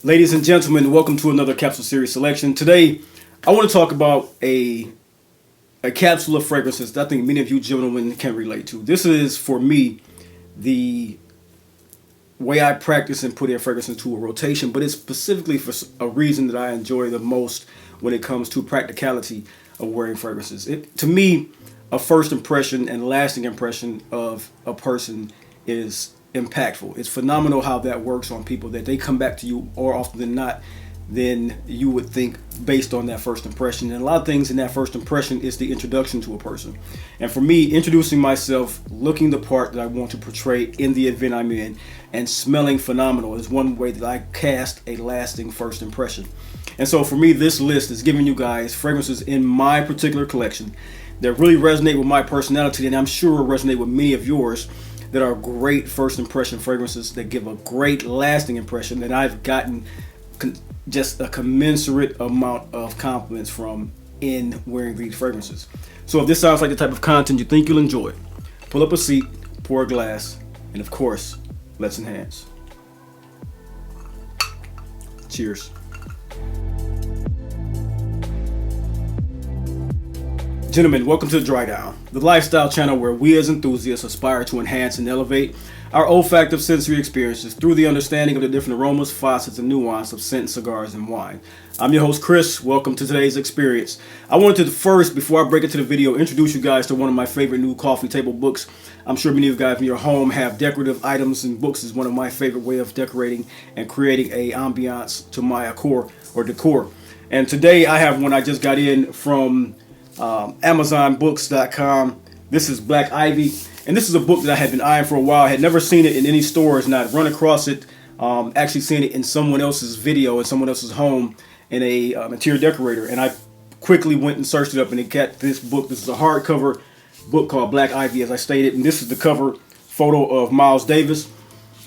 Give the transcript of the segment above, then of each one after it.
Ladies and gentlemen, welcome to another capsule series selection. Today, I want to talk about a capsule of fragrances that I think many of you gentlemen can relate to. This is, for me, the way I practice and put in fragrance into a rotation, but it's specifically for a reason that I enjoy the most when it comes to practicality of wearing fragrances. To me, a first impression and lasting impression of a person is impactful. It's phenomenal how that works on people, that they come back to you more often than not than you would think based on that first impression. And a lot of things in that first impression is the introduction to a person. And for me, introducing myself, looking the part that I want to portray in the event I'm in, and smelling phenomenal is one way that I cast a lasting first impression. And so for me, this list is giving you guys fragrances in my particular collection that really resonate with my personality, and I'm sure resonate with many of yours, that are great first impression fragrances that give a great lasting impression that I've gotten just a commensurate amount of compliments from in wearing these fragrances. So if this sounds like the type of content you think you'll enjoy, pull up a seat, pour a glass, and of course, let's enhance. Cheers. Gentlemen, welcome to the Dry Down, the lifestyle channel where we as enthusiasts aspire to enhance and elevate our olfactive sensory experiences through the understanding of the different aromas, facets, and nuance of scent, cigars, and wine. I'm your host, Chris. Welcome to today's experience. I wanted to first, before I break into the video, introduce you guys to one of my favorite new coffee table books. I'm sure many of you guys in your home have decorative items, and books is one of my favorite way of decorating and creating a ambiance to my decor. And today I have one I just got in from AmazonBooks.com. This is Black Ivy, and this is a book that I had been eyeing for a while. I had never seen it in any stores, and I'd run across it, actually seen it in someone else's video in someone else's home in a interior decorator, and I quickly went and searched it up, and it got this book. This is a hardcover book called Black Ivy, as I stated, and this is the cover photo of Miles Davis.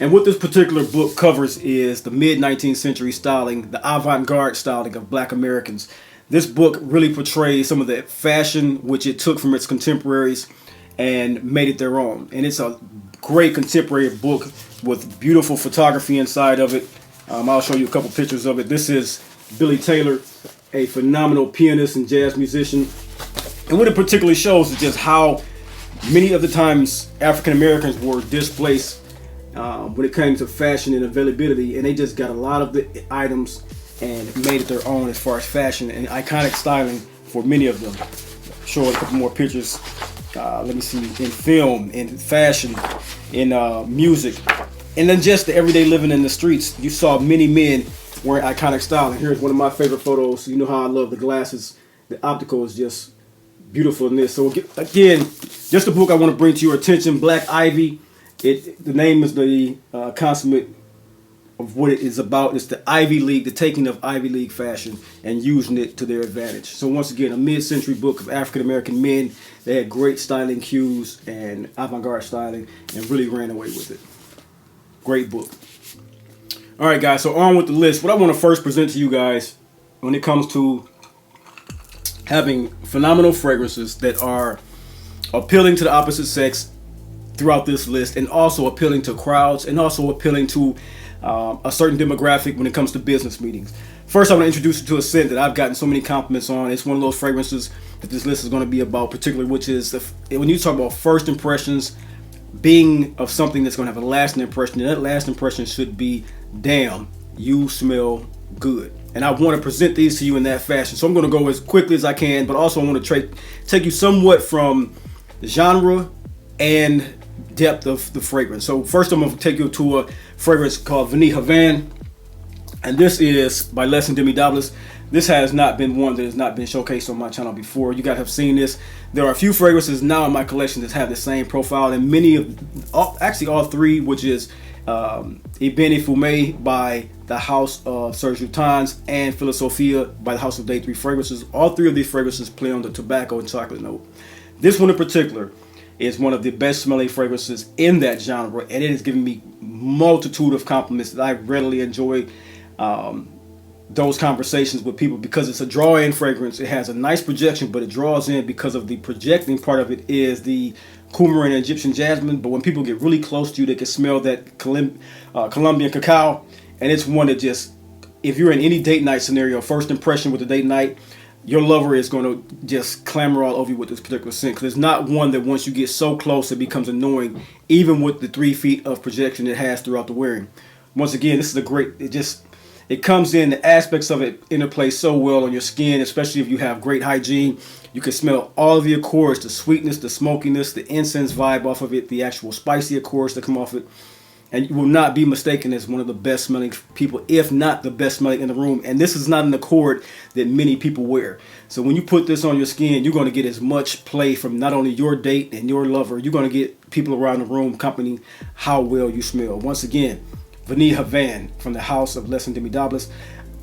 And what this particular book covers is the mid-19th century styling, the avant-garde styling of Black Americans. This book really portrays some of the fashion which it took from its contemporaries and made it their own. And it's a great contemporary book with beautiful photography inside of it. I'll show you a couple pictures of it. This is Billy Taylor, a phenomenal pianist and jazz musician. And what it particularly shows is just how many of the times African Americans were displaced when it came to fashion and availability. And they just got a lot of the items and made it their own as far as fashion and iconic styling for many of them. Show a couple more pictures. Let me see, in film, in fashion, in music, and then just the everyday living in the streets. You saw many men wearing iconic styling. Here's one of my favorite photos. You know how I love the glasses. The optical is just beautiful in this. So again, just a book I want to bring to your attention. Black Ivy. The name is the consummate of what it is about. It's the Ivy League, the taking of Ivy League fashion and using it to their advantage. So once again, a mid-century book of African-American men. They had great styling cues and avant-garde styling and really ran away with it. Great book. All right, guys, so on with the list. What I want to first present to you guys when it comes to having phenomenal fragrances that are appealing to the opposite sex throughout this list, and also appealing to crowds, and also appealing to a certain demographic when it comes to business meetings. First, I want to introduce you to a scent that I've gotten so many compliments on. It's one of those fragrances that this list is going to be about, particularly, which is when you talk about first impressions being of something that's going to have a lasting impression, and that last impression should be, damn, you smell good. And I want to present these to you in that fashion. So I'm going to go as quickly as I can, but also I want to take you somewhat from the genre and depth of the fragrance. So first I'm going to take you to a fragrance called Vanille Havane, and this is by Les Indémodables. This has not been one that has not been showcased on my channel before. You guys have seen this. There are a few fragrances now in my collection that have the same profile, and many of, actually all three, which is Ebene Fumé by the House of Xerjoff and Philosophia by the House of Day 3 Fragrances. All three of these fragrances play on the tobacco and chocolate note. This one in particular is one of the best smelling fragrances in that genre, and it has given me multitude of compliments that I readily enjoy those conversations with people, because it's a draw-in fragrance. It has a nice projection, but it draws in because of the projecting part of it is the coumarin and Egyptian jasmine. But when people get really close to you, they can smell that Colombian cacao, and it's one that just if you're in any date night scenario, first impression with a date night, your lover is going to just clamor all over you with this particular scent, because it's not one that once you get so close it becomes annoying, even with the 3 feet of projection it has throughout the wearing. Once again, this is a great, it comes in, the aspects of it interplay so well on your skin, especially if you have great hygiene. You can smell all of the accords, the sweetness, the smokiness, the incense vibe off of it, the actual spicy accords that come off it. And you will not be mistaken as one of the best smelling people, if not the best smelling in the room. And this is not an accord that many people wear. So when you put this on your skin, you're going to get as much play from not only your date and your lover, you're going to get people around the room accompanying how well you smell. Once again, Vanille Havane from the house of Les Indémodables.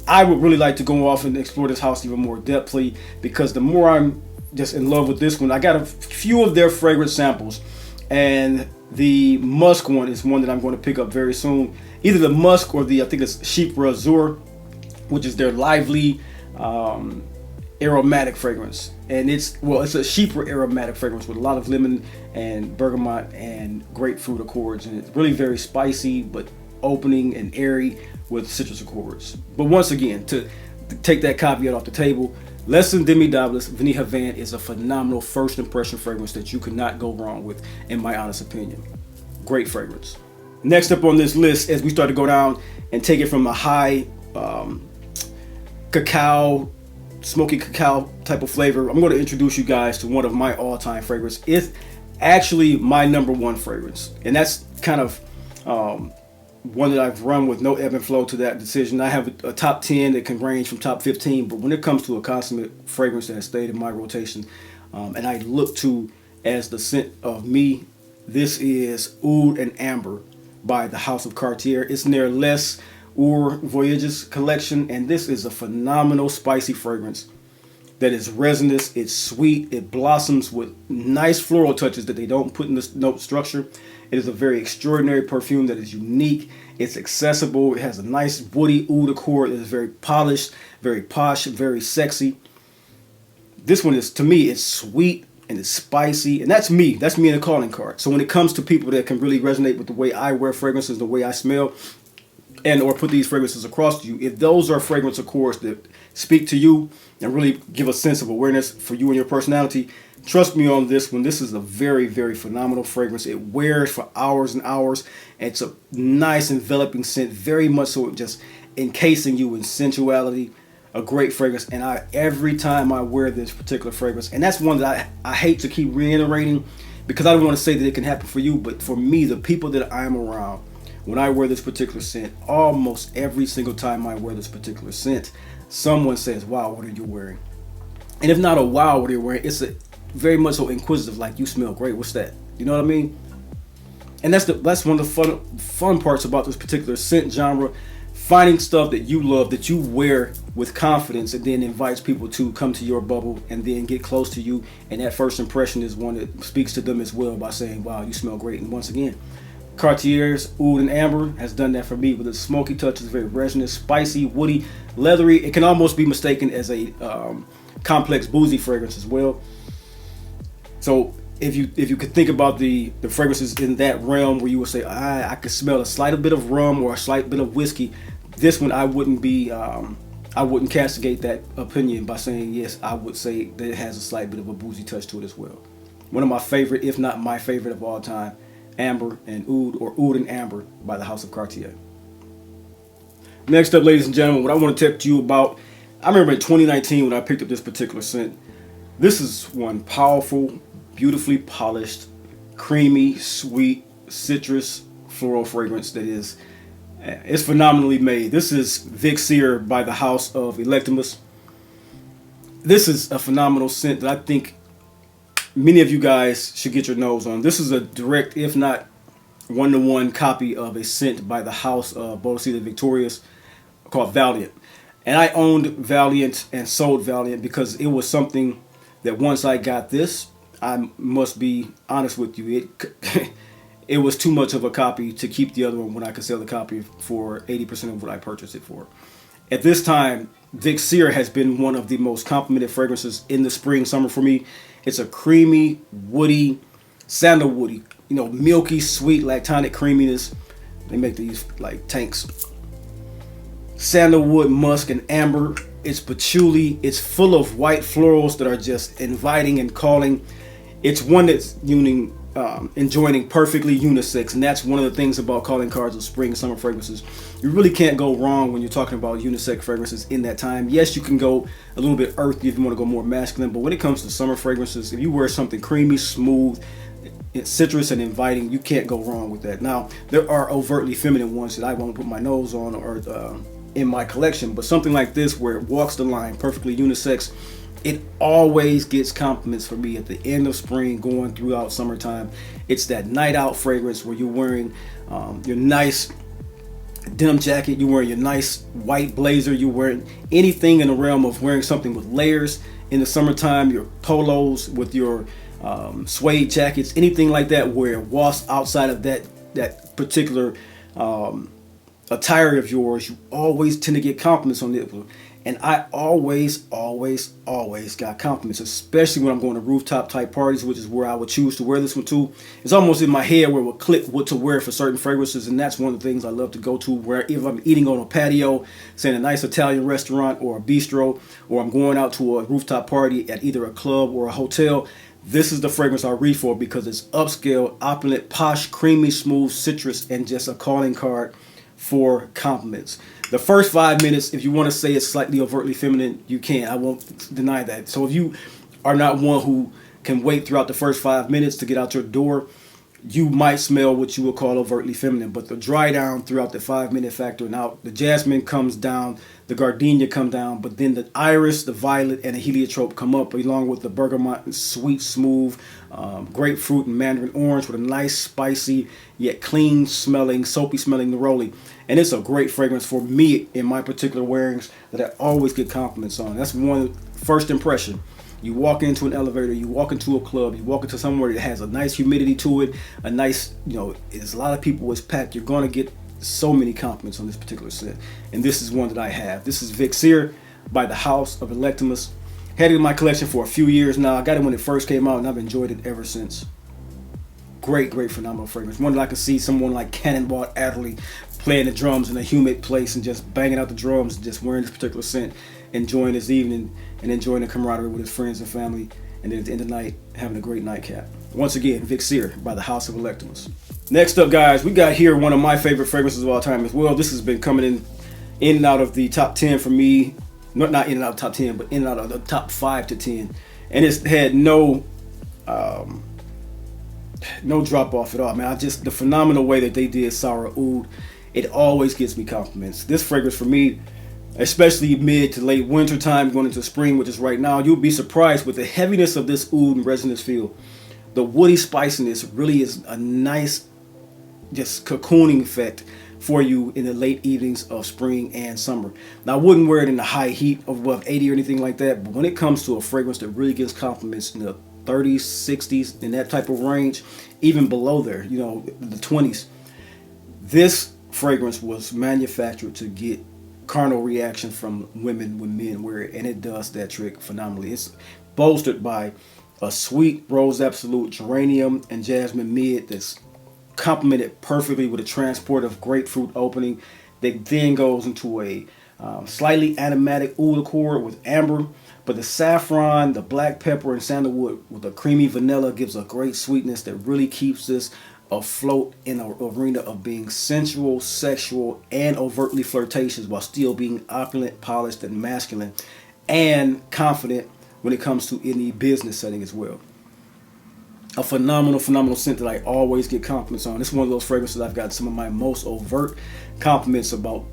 I would really like to go off and explore this house even more depthly, because the more I'm just in love with this one, I got a few of their fragrance samples, and the musk one is one that I'm going to pick up very soon. Either the musk or the, I think it's Chypre Azur, which is their lively aromatic fragrance. And it's a Chypre aromatic fragrance with a lot of lemon and bergamot and grapefruit accords, and it's really very spicy but opening and airy with citrus accords. But once again, to take that caveat off the table, Les Indémodables Vanille Havane is a phenomenal first impression fragrance that you could not go wrong with, in my honest opinion. Great fragrance. Next up on this list, as we start to go down and take it from a high cacao, smoky cacao type of flavor, I'm going to introduce you guys to one of my all-time fragrances. It's actually my #1 fragrance, and that's kind of one that I've run with no ebb and flow to that decision. I have a top 10 that can range from top 15, but when it comes to a consummate fragrance that has stayed in my rotation, and I look to as the scent of me, this is Oud Ambre by the House of Cartier. It's in their Les Voyages collection, and this is a phenomenal spicy fragrance that is resinous, it's sweet, it blossoms with nice floral touches that they don't put in the note structure. It is a very extraordinary perfume that is unique. It's accessible. It has a nice woody oud accord. It is very polished, very posh, very sexy. This one is, to me, it's sweet and it's spicy, and that's me. That's me in a calling card. So when it comes to people that can really resonate with the way I wear fragrances, the way I smell, and or put these fragrances across to you, if those are fragrance accords that speak to you and really give a sense of awareness for you and your personality, trust me on this one. This is a very, very phenomenal fragrance. It wears for hours and hours. It's a nice enveloping scent, very much so just encasing you in sensuality. A great fragrance, and every time I wear this particular fragrance, and that's one that I hate to keep reiterating, because I don't want to say that it can happen for you, but for me, the people that I'm around, when I wear this particular scent, almost every single time I wear this particular scent, someone says, "Wow, what are you wearing?" And if not a "wow, what are you wearing," it's a very much so inquisitive, like, "You smell great, what's that?" You know what I mean? And that's one of the fun parts about this particular scent genre, finding stuff that you love, that you wear with confidence, and then invites people to come to your bubble and then get close to you. And that first impression is one that speaks to them as well by saying, "Wow, you smell great." And once again, Cartier's Oud Ambre has done that for me with its smoky touches, very resinous, spicy, woody, leathery. It can almost be mistaken as a complex boozy fragrance as well. So if you could think about the fragrances in that realm where you would say, I could smell a slight bit of rum or a slight bit of whiskey, this one I wouldn't castigate that opinion by saying, yes, I would say that it has a slight bit of a boozy touch to it as well. One of my favorite, if not my favorite of all time, Amber and Oud, or Oud Ambre by the House of Cartier. Next up, ladies and gentlemen, what I want to talk to you about, I remember in 2019 when I picked up this particular scent. This is one powerful, beautifully polished, creamy, sweet, citrus, floral fragrance that is, it's phenomenally made. This is Vixere by the House of Electimuss. This is a phenomenal scent that I think many of you guys should get your nose on. This is a direct, if not one-to-one copy of a scent by the House of Bois Victorious called Valiant. And I owned Valiant and sold Valiant because it was something that once I got this, I must be honest with you, it was too much of a copy to keep the other one when I could sell the copy for 80% of what I purchased it for. At this time, Vixere has been one of the most complimented fragrances in the spring, summer for me. It's a creamy, woody, sandalwoody, milky, sweet, lactonic creaminess. They make these like tanks. sandalwood, musk, and amber. It's patchouli. It's full of white florals that are just inviting and calling. It's one that's enjoying perfectly unisex, and that's one of the things about calling cards of spring and summer fragrances. You really can't go wrong when you're talking about unisex fragrances in that time. Yes, you can go a little bit earthy if you want to go more masculine, but when it comes to summer fragrances, if you wear something creamy, smooth, citrus, and inviting, you can't go wrong with that. Now, there are overtly feminine ones that I won't put my nose on or in my collection, but something like this where it walks the line, perfectly unisex, it always gets compliments for me at the end of spring going throughout summertime. It's that night out fragrance where you're wearing your nice denim jacket, you're wearing your nice white blazer, you're wearing anything in the realm of wearing something with layers in the summertime, your polos with your suede jackets, anything like that where it wafts outside of that particular attire of yours, you always tend to get compliments on it. And I always got compliments, especially when I'm going to rooftop type parties, which is where I would choose to wear this one to. It's almost in my head where it will click what to wear for certain fragrances, and that's one of the things I love to go to, where if I'm eating on a patio, say in a nice Italian restaurant or a bistro, or I'm going out to a rooftop party at either a club or a hotel, this is the fragrance I reach for because it's upscale, opulent, posh, creamy, smooth, citrus, and just a calling card for compliments. The first 5 minutes, if you want to say it's slightly overtly feminine, you can. I won't deny that. So if you are not one who can wait throughout the first 5 minutes to get out your door, you might smell what you would call overtly feminine. But the dry down throughout the 5 minute factor, now the jasmine comes down, the gardenia come down, but then the iris, the violet, and the heliotrope come up along with the bergamot, sweet, smooth, grapefruit and mandarin orange with a nice, spicy, yet clean smelling, soapy smelling neroli. And it's a great fragrance for me in my particular wearings that I always get compliments on. That's one first impression. You walk into an elevator, you walk into a club, you walk into somewhere that has a nice humidity to it, a nice, there's a lot of people, it's packed. You're going to get so many compliments on this particular scent. And this is one that I have. This is Vixere by the House of Electimuss. Had it in my collection for a few years now. I got it when it first came out and I've enjoyed it ever since. Great, phenomenal fragrance. One that I could see someone like Cannonball Adderley playing the drums in a humid place and just banging out the drums, just wearing this particular scent, enjoying his evening and enjoying the camaraderie with his friends and family, and then at the end of the night, having a great nightcap. Once again, Vixere by the House of Electimuss. Next up, guys, we got here one of my favorite fragrances of all time as well. This has been coming in and out of the top 10 for me. Not in and out of the top 10, but in and out of the top 5 to 10. And it's had no drop off at all, man. The phenomenal way that they did Sahara Oud, it always gives me compliments. This fragrance for me, especially mid to late winter time going into spring, which is right now, you'll be surprised with the heaviness of this oud and resinous feel. The woody spiciness really is a nice, just cocooning effect for you in the late evenings of spring and summer. Now, I wouldn't wear it in the high heat of above 80 or anything like that, but when it comes to a fragrance that really gives compliments in the 30s, 60s, in that type of range, even below there, the 20s, this fragrance was manufactured to get carnal reaction from women when men wear it, and it does that trick phenomenally. It's bolstered by a sweet rose absolute, geranium, and jasmine mid that's complemented perfectly with a transport of grapefruit opening that then goes into a slightly aromatic oud accord with amber, but the saffron, the black pepper, and sandalwood with a creamy vanilla gives a great sweetness that really keeps this afloat in an arena of being sensual, sexual, and overtly flirtatious while still being opulent, polished, and masculine, and confident when it comes to any business setting as well. A phenomenal scent that I always get compliments on. It's one of those fragrances I've got some of my most overt compliments about,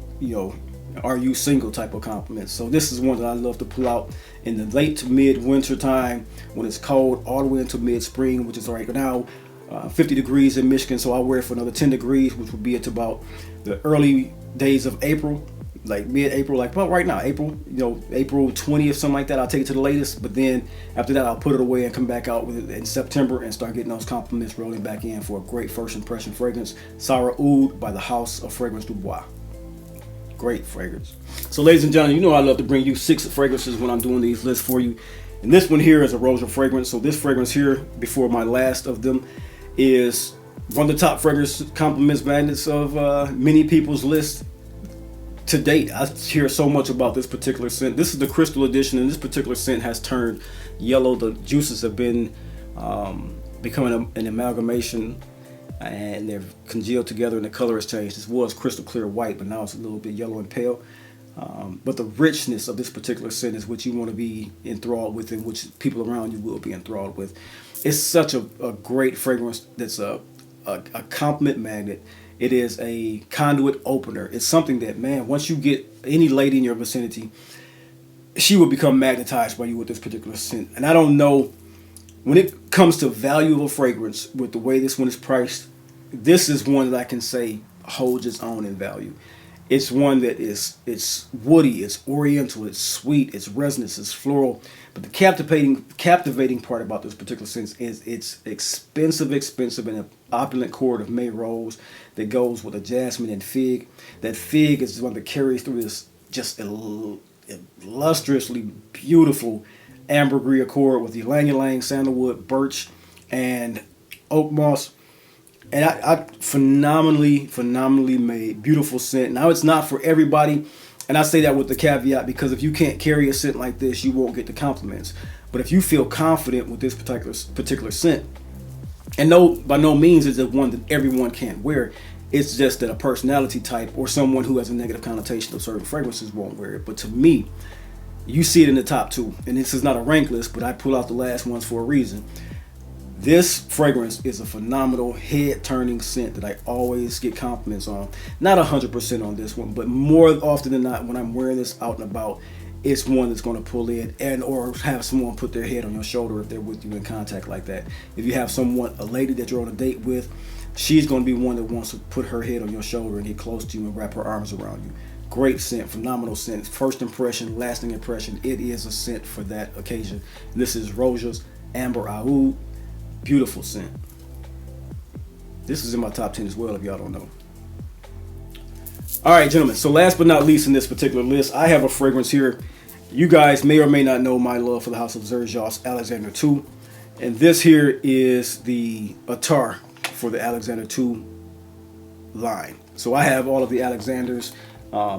are you single type of compliments. So this is one that I love to pull out in the late to mid winter time when it's cold all the way into mid spring, which is right now 50 degrees in Michigan. So I'll wear it for another 10 degrees, which would be at about the early days of April, like mid-April, like about right now, April 20th, something like that. I'll take it to the latest, but then after that I'll put it away and come back out with it in September and start getting those compliments rolling back in for a great first impression fragrance. Sahara Oud by the House of Fragrance du Bois. Great fragrance. So ladies and gentlemen, I love to bring you 6 fragrances when I'm doing these lists for you. And this one here is a Roja fragrance. So this fragrance here, before my last of them, is one of the top fragrance compliments magnets of many people's list. to date, I hear so much about this particular scent. This is the crystal edition, and this particular scent has turned yellow. The juices have been becoming an amalgamation, and they've congealed together, and the color has changed. This was crystal clear white, but now it's a little bit yellow and pale. But the richness of this particular scent is what you want to be enthralled with, and which people around you will be enthralled with. It's such a great fragrance that's a compliment magnet. It is a conduit opener. It's something that, man, once you get any lady in your vicinity, she will become magnetized by you with this particular scent. And I don't know, when it comes to value of a fragrance, with the way this one is priced, this is one that I can say holds its own in value. It's one that it's woody, it's oriental, it's sweet, it's resonant, it's floral. But the captivating part about this particular scent is it's expensive in an opulent chord of May rose that goes with a jasmine and fig. That fig is the one that carries through this just illustriously beautiful ambergris accord with ylang ylang, sandalwood, birch, and oak moss. And I phenomenally made, beautiful scent. Now, it's not for everybody, and I say that with the caveat because if you can't carry a scent like this, you won't get the compliments. But if you feel confident with this particular scent, and no, by no means is it one that everyone can't wear. It's just that a personality type or someone who has a negative connotation of certain fragrances won't wear it. But to me, you see it in the top two, and this is not a rank list, but I pull out the last ones for a reason. This fragrance is a phenomenal head-turning scent that I always get compliments on. Not 100% on this one, but more often than not, when I'm wearing this out and about, it's one that's going to pull in and or have someone put their head on your shoulder if they're with you in contact like that. If you have someone, a lady that you're on a date with, she's going to be one that wants to put her head on your shoulder and get close to you and wrap her arms around you. Great scent, phenomenal scent. First impression, lasting impression. It is a scent for that occasion. This is Roja's Amber Aoud. Beautiful scent. This is in my top 10 as well, if y'all don't know. All right, gentlemen. So last but not least in this particular list, I have a fragrance here. You guys may or may not know my love for the house of Xerjoff's Alexandria II. And this here is the Attar for the Alexandria II line. So I have all of the Alexanders,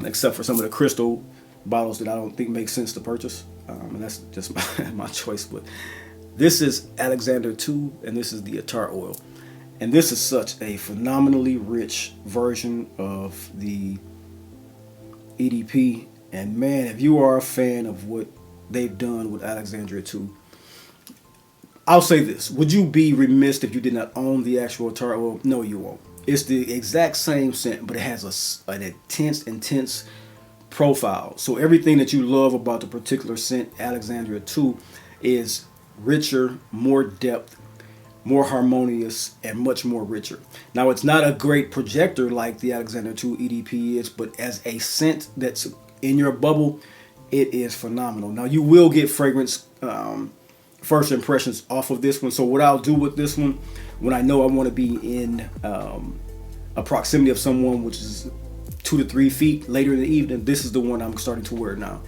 except for some of the crystal bottles that I don't think make sense to purchase. And that's just my choice. But this is Alexandria II, and this is the Attar oil. And this is such a phenomenally rich version of the EDP. And man, if you are a fan of what they've done with Alexandria II, I'll say this. Would you be remiss if you did not own the actual Attar oil? No, you won't. It's the exact same scent, but it has an intense profile. So everything that you love about the particular scent, Alexandria II, is richer, more depth, more harmonious, and much more richer. Now, it's not a great projector like the Alexandria II EDP is, but as a scent that's in your bubble, it is phenomenal. Now, you will get fragrance first impressions off of this one. So what I'll do with this one, when I know I want to be in a proximity of someone, which is 2 to 3 feet later in the evening, this is the one I'm starting to wear now.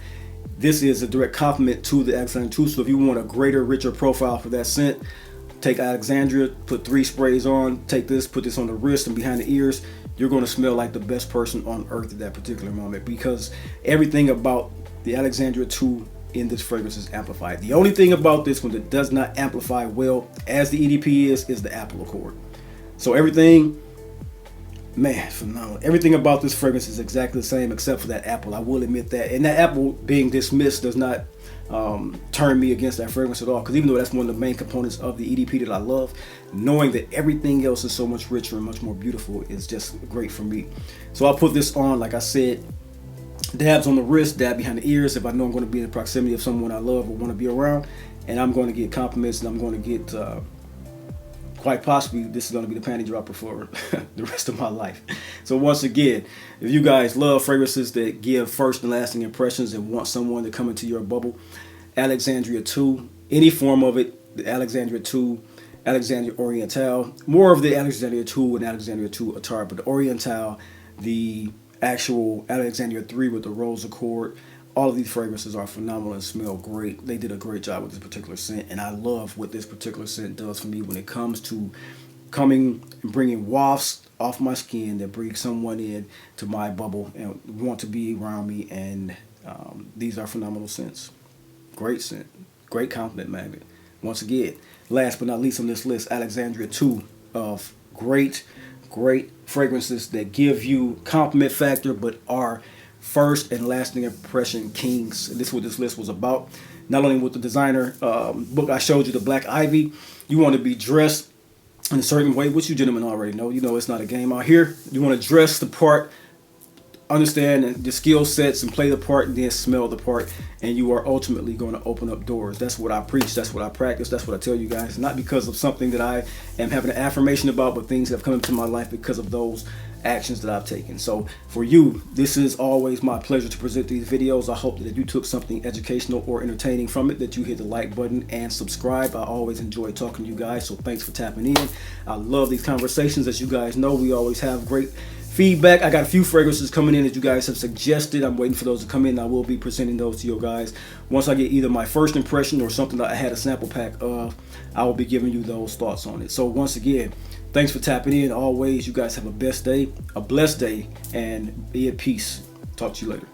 This is a direct compliment to the Alexandria II. So if you want a greater, richer profile for that scent, take Alexandria, put 3 sprays on, take this, put this on the wrist and behind the ears. You're going to smell like the best person on earth at that particular moment, because everything about the Alexandria II in this fragrance is amplified. The only thing about this one that does not amplify well as the EDP is the apple accord. So everything, man, phenomenal. Everything about this fragrance is exactly the same except for that apple. I will admit that. And that apple being dismissed does not turn me against that fragrance at all, because even though that's one of the main components of the EDP that I love, knowing that everything else is so much richer and much more beautiful is just great for me. So I'll put this on, like I said, dabs on the wrist, dab behind the ears if I know I'm going to be in the proximity of someone I love or want to be around, and I'm going to get compliments, and I'm going to get quite possibly this is going to be the panty dropper for the rest of my life. So once again, if you guys love fragrances that give first and lasting impressions and want someone to come into your bubble, Alexandria II, any form of it, the Alexandria II, Alexandria Oriental, more of the Alexandria II and Alexandria II Attar, but the Oriental, the actual Alexandria III with the rose accord, all of these fragrances are phenomenal and smell great. They did a great job with this particular scent, and I love what this particular scent does for me when it comes to coming and bringing wafts off my skin, that brings someone in to my bubble and want to be around me. And these are phenomenal scents. Great scent. Great compliment magnet. Once again, last but not least on this list, Alexandria, two of great fragrances that give you compliment factor but are first and lasting impression kings. And this is what this list was about. Not only with the designer book I showed you, the Black Ivy, you want to be dressed in a certain way, which you gentlemen already know. You know it's not a game out here. You want to dress the part, understand the skill sets, and play the part, and then smell the part, and you are ultimately going to open up doors. That's what I preach. That's what I practice. That's what I tell you guys. Not because of something that I am having an affirmation about, but things that have come into my life because of those actions that I've taken. So for you, this is always my pleasure to present these videos. I hope that if you took something educational or entertaining from it, that you hit the like button and subscribe. I always enjoy talking to you guys, so thanks for tapping in. I love these conversations. As you guys know, we always have great feedback. I got a few fragrances coming in that you guys have suggested. I'm waiting for those to come in. I will be presenting those to you guys. Once I get either my first impression or something that I had a sample pack of, I will be giving you those thoughts on it. So once again, thanks for tapping in. Always, you guys have a blessed day, and be at peace. Talk to you later.